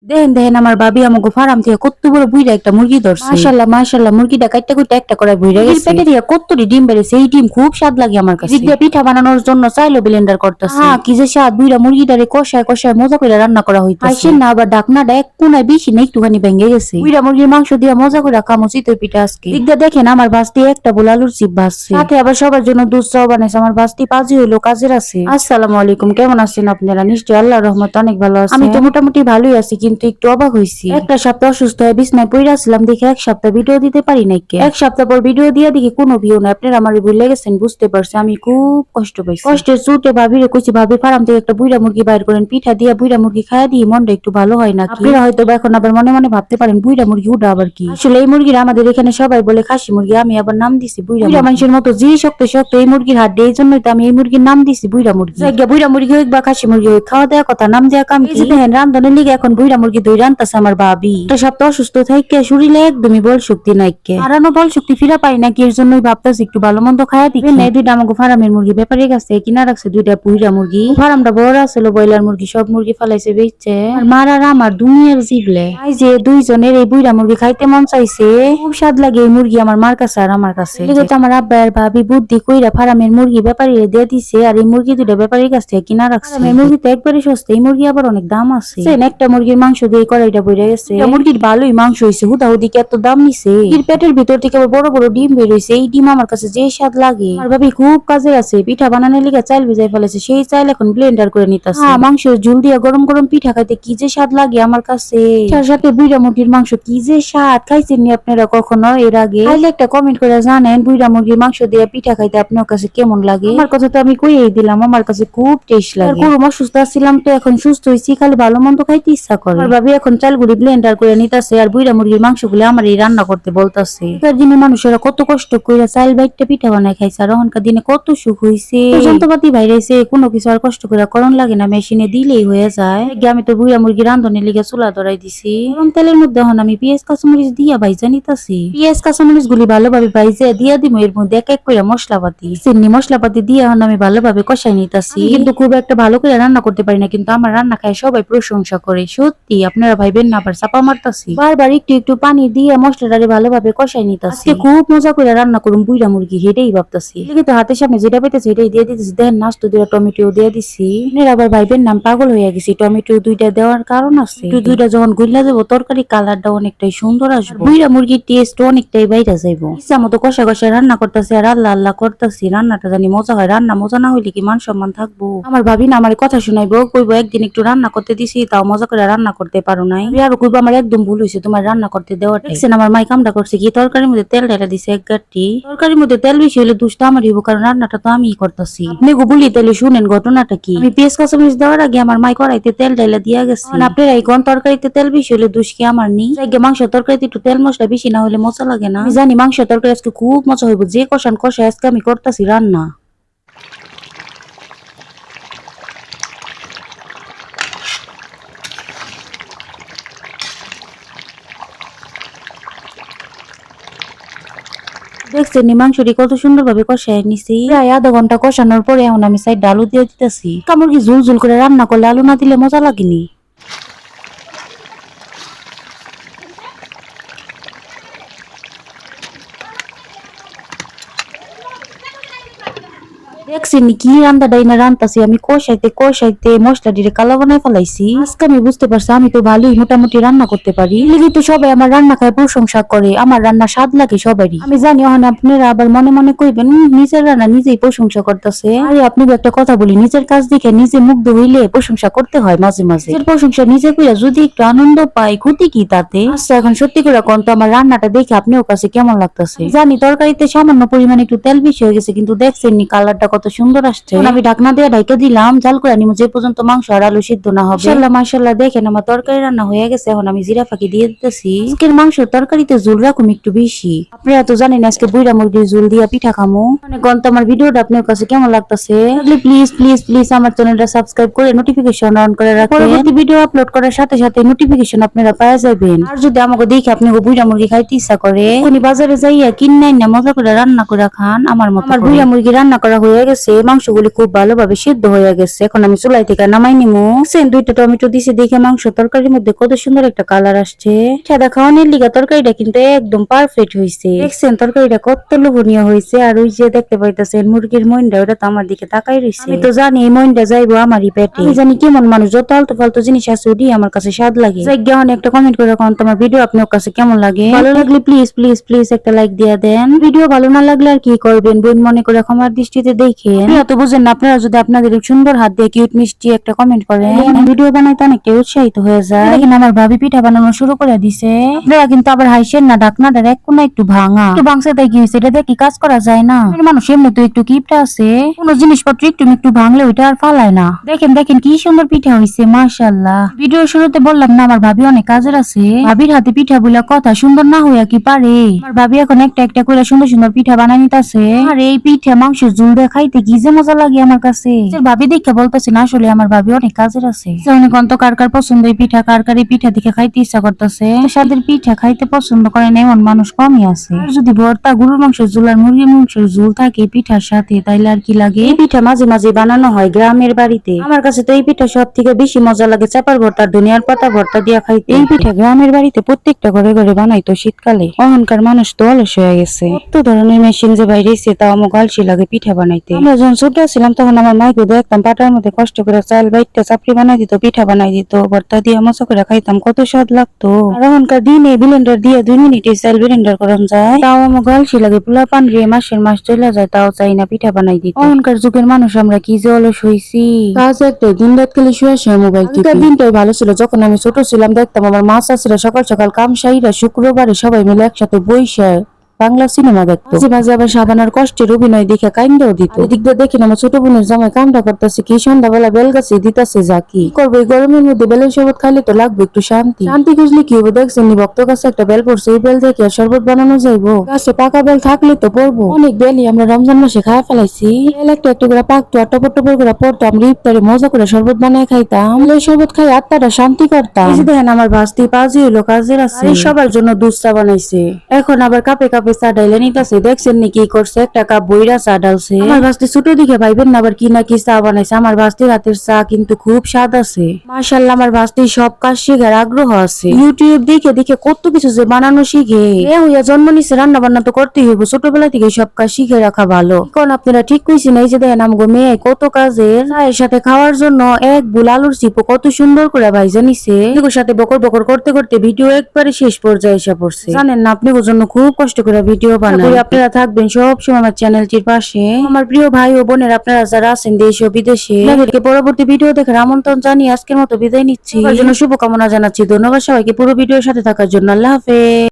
দেখেন দেখেন আমার ভাবি আমাকে ফার্ম থেকে কত বড় বুইড়া একটা মুরগি ধরছে। মাশাআল্লাহ মাশাআল্লাহ, মুরগিটা কাইটটা কুইটা একটা করে বুইড়া গেছে। পেটে দিয়ে কতটি ডিম বেরিয়েছে, এই ডিম খুব স্বাদ লাগে আমার কাছে। দিয়ে পিঠা বানানোর জন্য চাইলো ব্লেন্ডার করতেছে। কি যে স্বাদ, বুইড়া মুরগিটারে কষায় কষায় মজা করে রান্না করা হইতাছে। আইসেন না আবার ঢাকনাটা এক কোনায় বেশি না একটুখানি ভেঙে গেছে। বুইড়া মুরগির মাংস দিয়ে মজা করে খামো চিতই পিঠা আজকে। দিকটা দেখেন আমার ভাস্তি একটা বোল আলুর চিপ ভাজছে, সাথে আবার সবার জন্য দুধ চাও বানাইছে। আমার ভাস্তি পাজি হইলো কাজের আছে। আসসালামু আলাইকুম, কেমন আছেন আপনারা? নিশ্চয়ই আল্লাহর রহমতে অনেক ভালো আছেন। আমি তো মোটামুটি ভালোই আছি, কিন্তু একটু অবাক হইছি। একটা সপ্তাহ অসুস্থ হয়ে বিছনায় পড়ে আসলাম, দেখে এক সপ্তাহ ভিডিও দিতে পারি নাই। এক সপ্তাহ পর ভিডিও দিয়ে দেখি কোনো ভিউ না। আপনারা আমার ভুলে গেছেন, বুঝতে পারছি। আমি খুব কষ্ট পাইছি। কষ্টের চুটে ভাবিরে কইছি, ভাবি ফার্ম থেকে একটা বুইড়া মুরগি বাইর করেন, পিঠা দিয়া বুইড়া মুরগি খাইয়া দিয়ে মনটা একটু ভালো হয় না। আপনারা হয়তো এখন আবার মনে মনে ভাবতে পারেন বুইড়া মুরগি উঠা আবার কি। আসলে এই মুরগির আমাদের এখানে সবাই বলে খাসি মুরগি, আমি আবার নাম দিছি বুইড়া মানুষের মতো। যে শক্ত শক্ত এই মুরগির হাড্ডি, এই জন্যই তো আমি এই মুরগির নাম দিছি বুইড়া মুরগি। বুইড়া মুরগি হোক বা খাসি মুরগি হোক, খাওয়া দেওয়া কথা, নাম দেওয়া কাম কি। দেখেন রান্ধনের লিগে এখন বুইড়া মুরগি দই রান্তাছে আমার ভাবি। একটা সপ্তাহ অসুস্থ থাইকে শরীরে একদমই বল শক্তি নাইকে, হারানো বল শক্তি ফিরা পাই নাকি, এর জন্যই ভাবতেছি একটু ভালো মন্দ খাইয়া দিই। এই দুইটা আমাকে ফার্মের মুরগি ব্যাপারীর কাছে কিনা রাখছে, দুইটা বুইড়া মুরগি। ফার্মটা বড় আছিল, ব্রয়লার মুরগি সব মুরগি ফালাইছে বেচছে। আর মার আর আমার দুনিয়ার জিবলে এই যে দুইজনের এই বুইড়া মুরগি খাইতে মন চাইছে। খুব স্বাদ লাগে এই মুরগি আমার মার কাছে আর আমার কাছে। এদিকে আমার আব্বা আর ভাবি বুদ্ধি কইরা ফার্মের মুরগি ব্যাপারীরে দিয়ে দিছে, আর এই মুরগি দুইটা ব্যাপারীর কাছ থেকে কিনা রাখছে। ফার্মের মুরগি তো একবারে সস্তা, এই মুরগি আবার অনেক দাম আছে। একটা মুরগির মাংস দিয়ে কড়াইটা বইরা গেছে। মুরগির ভালোই মাংস হইছে, হুদাহুদি এত দাম নিছে। এর পেটের ভিতর থেকে বড় বড় ডিম বের হইছে। এই ডিম আমার কাছে যে স্বাদ লাগে। আমার ভাবি খুব কাজে আছে, পিঠা বানানোর লিগে চাল ভিজাই ফেলেছে, সেই চাল এখন ব্লেন্ডার করে নিতেছে। মাংসের ঝুল দিয়ে গরম গরম পিঠা খাইতে কি যে স্বাদ লাগে আমার কাছে। তার সাথে বুইড়া মুরগির মাংস কি যে স্বাদ, খাইছেন নি আপনারা কখনো এর আগে? খাইলে একটা কমেন্ট করে জানেন বুইড়া মুরগির মাংস দিয়ে পিঠা খাইতে আপনার কাছে কেমন লাগে। আমার কথা তো আমি কইই দিলাম, আমার কাছে খুব টেস্ট লাগে। খুব অসুস্থ ছিলাম, তো এখন সুস্থ হইছি, খালি ভালো মন্দ খাইতে ইচ্ছা করে। আমার ভাবি এখন চালগুলি ব্লেন্ডার করে নিতেছে, আর বুইড়া মুরগির মাংসগুলো আমার এই রান্না করতে বলতেছে। এর দিনে মানুষেরা কত কষ্ট করে চাল বাইটটা পিঠা বানায় খাইছে, আর এখনকার দিনে কত সুখ হইছে। যন্ত্রপাতি বাইরেছে, কোনো কিছু আর কষ্ট করে করণ লাগে না, মেশিনে দিলেই হয়ে যায়। আমি তো বুইড়া মুরগি রান্ধনের লিগে চুলা ধরাই দিছি। গরম তেলের মধ্যে এখন আমি পেঁয়াজ কাঁচামরিচ দিয়া ভাইজা নিতাছি। পেঁয়াজ কাঁচামরিচ গুলি ভালোভাবে ভাইজা দিয়া দিব, এর মধ্যে এক এক করে মশলাপাতি চিনি মশলাপাতি দিয়ে এখন আমি ভালোভাবে কষাই নিতাছি। কিন্তু খুব একটা ভালো করে রান্না করতে পারি না, কিন্তু আমার রান্না খায় সবাই প্রশংসা করে। সত্যি আপনারা ভাইবেন না আবার চাপা মারতাছি। বারবার একটু একটু পানি দিয়ে মশলাটারে ভালোভাবে কষাই নিতাছি। খুব মজা করে রান্না করুন বুইড়া মুরগি, হেঁটেই ভাবতাছি। এদিকে তো হাতের সামনে যেটা পেতেছি এটাই দিয়ে দিতেছি। দেখেন নাস্তো দিয়ে টমেটো দিয়ে দিছি। আবার ভাইবেন নাম পাগল হয়ে গেছি, টমেটো দুইটা দেওয়ার কারণ আছে। দুইটা যখন গুল্লা দেবো তরকারি কালারটা অনেকটাই সুন্দর আসবে, বুইড়া মুরগির টেস্ট অনেকটাই বাইরে যাইবো। ইচ্ছা মতো কষা কষা রান্না করতেছি, আর আল্লাহ আল্লাহ করতেছি রান্নাটা জানি মজা হয়। রান্না মজা না হইলে কি মান সম্মান থাকবো? আমার ভাবি না আমার কথা শুনাইবো, কইবো একদিন একটু রান্না করতে দিছি, তাও মজা করে রান্না করতে পারো নাই। আর কইবো আমার একদম ভুল হয়েছে তোমার রান্না করতে দেওয়াটা। দেখছেন আমার মাই কামটা করছে কি, তরকারির মধ্যে তেল ঢেলা দিছে এক গাঁটি। তরকারির মধ্যে তেল বেশি হলে দুষ্টা আমার হইব, কারণ রান্নাটা তো আমিই করতেছি। আপনি বলি তাহলে শুনেন ঘটনাটা কি। আমি পেঁয়াজ কাঁচামরিচ দেওয়ার আগে আমার মাই কড়াইতে তেল ঢেলা দিয়া গেছে। আপনারা এই কোন তরকারিতে তেল বেশি হলে দোষ কি আমার নেই? মাংস তরকারিতে একটু তেল মশলা বেশি না হলে মজা লাগে না। আমি জানি মাংস তরকারি আজকে খুব মজা হইব, যে কষান কষা আজকে আমি করতেছি রান্না। দেখছেন মাংসটি কত সুন্দর ভাবে কষায় নিছি। প্রায় আধা ঘন্টা কষানোর পরে এখন আমি সাইড আলু দিয়ে দিতেছি। মুরগি ঝুল ঝুল করে রান্না করলে আলু না দিলে মজা লাগেনি। দেখছেন কি রান্না ডাইনা রান্তাছি আমি, কষাইতে কষাইতে মশলা দিয়ে কালা বানাই ফেলাইছি। আজকে আমি বুঝতে পারছি আমি তো ভালোই মোটামুটি রান্না করতে পারি। লিগে তো সবাই আমার রান্না খায় প্রশংসা করে, আমার রান্না স্বাদ লাগে সবারই। আমি জানি এখন আপনারা আবার মনে মনে কইবেন নিজের রান্না নিজেই প্রশংসা করতেছে। আরে আপনি একটা কথা বলি, নিজের কাজ দেখে নিজে মুগ্ধ হইলে প্রশংসা করতে হয় মাঝে মাঝে। নিজের প্রশংসা নিজে কইরা যদি একটু আনন্দ পাই, ক্ষতি কি তাতে? আচ্ছা এখন সত্যি করে কোন তো আমার রান্নাটা দেখে আপনার কাছে কেমন লাগতেছে? জানি তরকারিতে সামান্য পরিমাণে একটু তেল বেশি হয়ে গেছে, কিন্তু দেখছেন নি কালারটা কত সুন্দর আসছে। আমি ঢাকনা দিয়ে ঢাইকা দিলাম, জাল করে নিমু যে পর্যন্ত মাংস আর আলু সিদ্ধ না হবে। মাশাআল্লাহ মাশাআল্লাহ, দেখেন আমার তরকারি রান্না হয়ে গেছে। এখন আমি জিরা ফাঁকি দিয়ে দিতেছি। আজকের মাংস তরকারিতে ঝোল রাখুন একটু বেশি। আপনারা তো জানেন আজকে বুইড়া মুরগির ঝোল দিয়া পিঠা খামু। মানে কোন আমার ভিডিওটা আপনার কাছে কেমন লাগতেছে? প্লিজ প্লিজ প্লিজ আমার চ্যানেলটা সাবস্ক্রাইব করে নোটিফিকেশন অন করে রাখবেন। পরবর্তী ভিডিও আপলোড করার সাথে সাথে নোটিফিকেশন আপনারা পেয়ে যাবেন। আর যদি আমাকে দেখে আপনাকে বুইড়া মুরগি খাইতে ইচ্ছা করে, উনি বাজারে যাইয়া কিনে না মজা করে রান্না করে খান আমার মতো। আমার বুইড়া মুরগি রান্না করা হয়ে গেছে, মাংসগুলি খুব ভালোভাবে সিদ্ধ হয়ে গেছে। এখন আমি চুলাই থেকে নামাই নিমু। দুইটা টমেটো দিছি দেখে মাংস তরকারির মধ্যে কত সুন্দর একটা কালার আসছে। সাদা খাওয়ানোর লিগা তরকারিটা কিন্তু একদম পারফেক্ট হয়েছে। দেখছেন তরকারিটা কত লোভনীয় হয়েছে। আর ওই যে দেখতে পাইতেছেন মুরগির মইনটা, ওটা তো আমার দিকে তাকাই রয়েছে। আমি তো জানি এই মইনটা যাইবো আমারই পেটে। আমি জানি কেমন মানুষ যত আলতু ফালতু জিনিস আছে ওটি আমার কাছে স্বাদ লাগে। জায়গা একটা কমেন্ট করে কোন তোমার ভিডিও আপনার কাছে কেমন লাগে। ভালো লাগলে প্লিজ প্লিজ প্লিজ একটা লাইক দিয়ে দেন। ভিডিও ভালো না লাগলে আর কি করবেন, বোন মনে করে ক্ষমার দৃষ্টিতে দেখেন। তো বুঝেন না, আপনারা যদি আপনাদের সুন্দর হাত দিয়ে কিউট মিষ্টি একটা কমেন্ট করেন, ভিডিও বানাইতে অনেকটা উৎসাহিত হয়ে যায়। দেখেন আমার ভাবি পিঠা বানানো শুরু করে দিছে। আপনারা কিন্তু আবার হাইসেন না, ঢাকনাটার এক কোনা একটু ভাঙা, একটু ভাঙছে তাই কি হয়েছে, এটা দিয়ে কি কাজ করা যায় না? মানুষ এমনি তো একটু কিপটা আছে, কোন জিনিসপত্র একটু ভাঙলে ওইটা আর ফালায় না। দেখেন দেখেন কি সুন্দর পিঠা হয়েছে, মাশাআল্লাহ। ভিডিও শুরুতে বললাম না আমার ভাবি অনেক কাজের আছে। ভাবির হাতে পিঠা বলে কথা, সুন্দর না হইয়া কি পারে? আমার ভাবি এখন একটা একটা করে সুন্দর সুন্দর পিঠা বানাই নিতেছে। আর এই পিঠা মাংসের ঝুল দিয়ে খাইতে কি যে মজা লাগে আমার কাছে। ভাবি দেখে বলতেছে না, আসলে আমার ভাবি অনেক কাজের আছে। অনেক অন্ত কার কার পছন্দ এই পিঠা, কার কার এই পিঠা দেখে খাইতে ইচ্ছা করতেছে। স্বাদের পিঠা খাইতে পছন্দ করেন এমন মানুষ কমই আছে। আর যদি ভর্তা গরুর মাংসের ঝুল আর মুরগির মাংসের ঝুল থাকে পিঠার সাথে, তাইলে আর কি লাগে। এই পিঠা মাঝে মাঝে বানানো হয় গ্রামের বাড়িতে। আমার কাছে তো এই পিঠা সব থেকে বেশি মজা লাগে চাপার ভর্তা, দুনিয়ার পাতা ভর্তা দিয়া খাইতে। এই পিঠা গ্রামের বাড়িতে প্রত্যেকটা ঘরে ঘরে বানাইতো শীতকালে। অহংকার মানুষ তো অলস হয়ে গেছে, কত ধরনের মেশিন যে বাইরেছে, তাও আমার আলসি লাগে পিঠা বানাইতে। আমরা যখন ছোট ছিলাম তখন আমার মাইকে দেখতাম পাটার মধ্যে কষ্ট করে চাল বাইটটা চাপড়ি বানাই দিত, পিঠা বানাই দিত, ভর্তা দিয়ে মজা করে খাইতাম, কত স্বাদ লাগতো। আর এখনকার দিনে ব্লেন্ডার দিয়ে 2 মিনিটে চাল ব্লেন্ডার করান যায়, তাও আমার আলসি লাগে। পোলা পান রে মাসের মাস চলে যায়, তাও চাই না পিঠা বানাই দিতে। এখনকার যুগের মানুষ আমরা কি যে অলস হইছি। কাজ একটা দিন রাত খালি শুয়ে মোবাইল টিপি। দিনটাই ভালো ছিল, যখন আমি ছোট ছিলাম দেখতাম আমার মা চাচিরা সকাল সকাল কাম সাইরা শুক্রবারে সবাই মিলে একসাথে বইসা বাংলা সিনেমা দেখতো। মাঝে মাঝে আবার সাবানার কষ্টের অভিনয় দেখে কাইন্দাও দিত। এদিক দিয়ে দেখেন আমার ছোট বোনের জামাই কামটা করতেছে কি, সন্ধ্যাবেলা বেল গাছে দিতেছে যা কি করবো। এই গরমের মধ্যে বেলের শরবত খাইলে তো লাগবে একটু শান্তি। শান্তি খুঁজলে কি হবে, দেখছেন ভক্ত কাছে একটা বেল পড়ছে, এই বেল থেকে আর শরবত বানানো যাইবো? গাছে পাকা বেল থাকলে তো পড়বো। অনেক বেলই আমরা রমজান মাসে খাওয়া ফেলাইছি। বেল একটা একটু করে পাকতো আর টপর টপর করে পড়তো, আমরা ইফতারে মজা করে শরবত বানায় খাইতাম। এই শরবত খাই আত্মাটা শান্তি করতাম। এই যে দেখেন আমার ভাস্তি পাজি হইলো কাজের আছে, সবার জন্য দুধ চা বানাইছে। এখন আবার কাপে কাপে চা ডাইলে নিতেছে। দেখছেন নি কি করছে, একটা কাপ বইরা চা ডালছে। আমার ভাস্তি ছোট দিকে ভাইবেন না আবার কি না কি চা বানাইছে। আমার ভাস্তির হাতের চা কিন্তু খুব স্বাদ আছে, মাশাআল্লাহ। আমার ভাস্তি সব কাজ শিখার আগ্রহ আছে, ইউটিউব দেখে দেখে কত কিছু যে বানানো শিখে। হইয়া জন্ম নিছে, রান্না বান্না তো করতেই হইব, ছোটবেলা থেকে সব কাজ শিখে রাখা ভালো। এখন আপনারা ঠিক কইছেন, এই যে দেখেন আমগো মেয়ে কত কাজের। চায়ের সাথে খাওয়ার জন্য এক বুল আলুর চিপো কত সুন্দর করে ভাইজা নিছে। এগুলোর সাথে বকর বকর করতে করতে ভিডিও একবারে শেষ পর্যায়ে এসে পড়ছে। জানেন না আপনাদের জন্য খুব কষ্ট করে ভিডিও বানাই। আপনারা থাকবেন সব সময় আমার চ্যানেলটির পাশে। আমার প্রিয় ভাই ও বোনের আপনারা যারা আছেন দেশ ও বিদেশে, তাদেরকে পরবর্তী ভিডিও দেখার আমন্ত্রণ জানিয়ে আজকের মতো বিদায় নিচ্ছি। তার জন্য শুভকামনা জানাচ্ছি। ধন্যবাদ সবাইকে পুরো ভিডিওর সাথে থাকার জন্য। আল্লাহ হাফেজ।